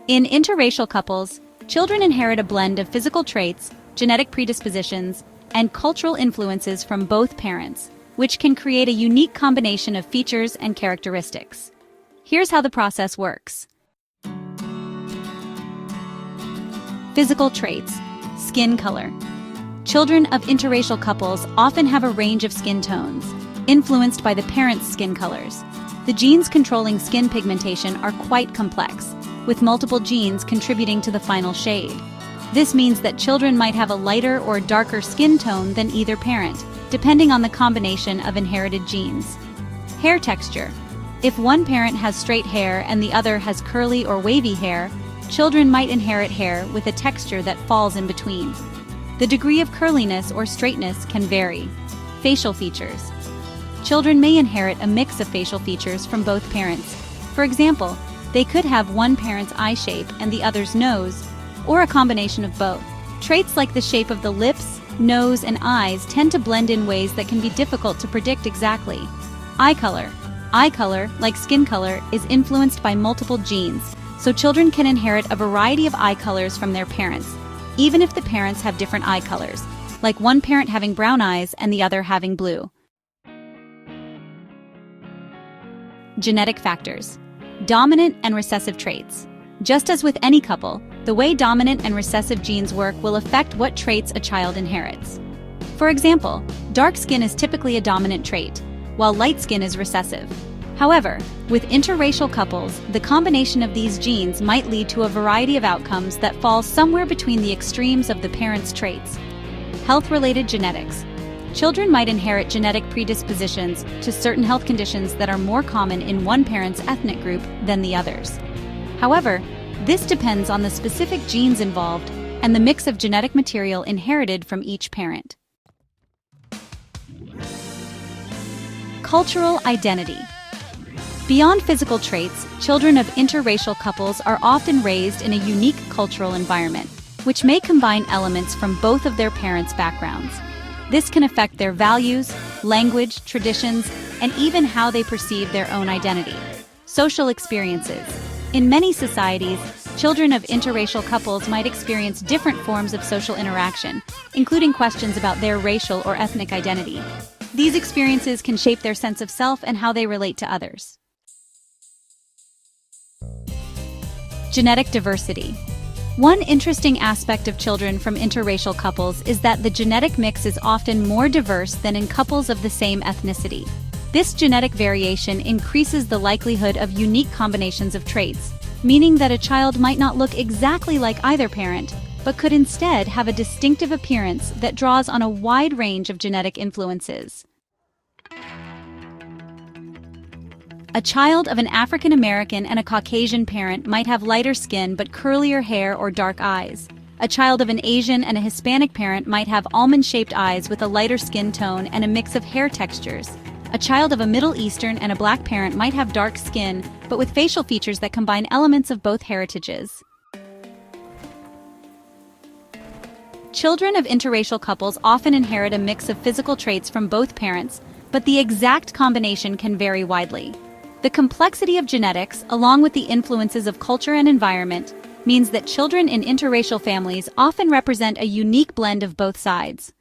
In interracial couples, children inherit a blend of physical traits, genetic predispositions, and cultural influences from both parents, which can create a unique combination of features and characteristics. Here's how the process works. Physical traits. Skin color. Children of interracial couples often have a range of skin tones, influenced by the parents' skin colors. The genes controlling skin pigmentation are quite complex, with multiple genes contributing to the final shade. This means that children might have a lighter or darker skin tone than either parent, depending on the combination of inherited genes. Hair texture. If one parent has straight hair and the other has curly or wavy hair, children might inherit hair with a texture that falls in between. The degree of curliness or straightness can vary. Facial features. Children may inherit a mix of facial features from both parents. For example, they could have one parent's eye shape and the other's nose, or a combination of both. Traits like the shape of the lips, nose, and eyes tend to blend in ways that can be difficult to predict exactly. Eye color. Eye color, like skin color, is influenced by multiple genes, so children can inherit a variety of eye colors from their parents, even if the parents have different eye colors, like one parent having brown eyes and the other having blue. Genetic factors. Dominant and recessive traits. Just as with any couple, the way dominant and recessive genes work will affect what traits a child inherits. For example, dark skin is typically a dominant trait, while light skin is recessive. However, with interracial couples, the combination of these genes might lead to a variety of outcomes that fall somewhere between the extremes of the parents' traits. Health-related genetics. Children might inherit genetic predispositions to certain health conditions that are more common in one parent's ethnic group than the others. However, this depends on the specific genes involved and the mix of genetic material inherited from each parent. Cultural identity. Beyond physical traits, children of interracial couples are often raised in a unique cultural environment, which may combine elements from both of their parents' backgrounds. This can affect their values, language, traditions, and even how they perceive their own identity. Social experiences. In many societies, children of interracial couples might experience different forms of social interaction, including questions about their racial or ethnic identity. These experiences can shape their sense of self and how they relate to others. Genetic diversity. One interesting aspect of children from interracial couples is that the genetic mix is often more diverse than in couples of the same ethnicity. This genetic variation increases the likelihood of unique combinations of traits, meaning that a child might not look exactly like either parent, but could instead have a distinctive appearance that draws on a wide range of genetic influences. A child of an African American and a Caucasian parent might have lighter skin but curlier hair or dark eyes. A child of an Asian and a Hispanic parent might have almond-shaped eyes with a lighter skin tone and a mix of hair textures. A child of a Middle Eastern and a Black parent might have dark skin, but with facial features that combine elements of both heritages. Children of interracial couples often inherit a mix of physical traits from both parents, but the exact combination can vary widely. The complexity of genetics, along with the influences of culture and environment, means that children in interracial families often represent a unique blend of both sides.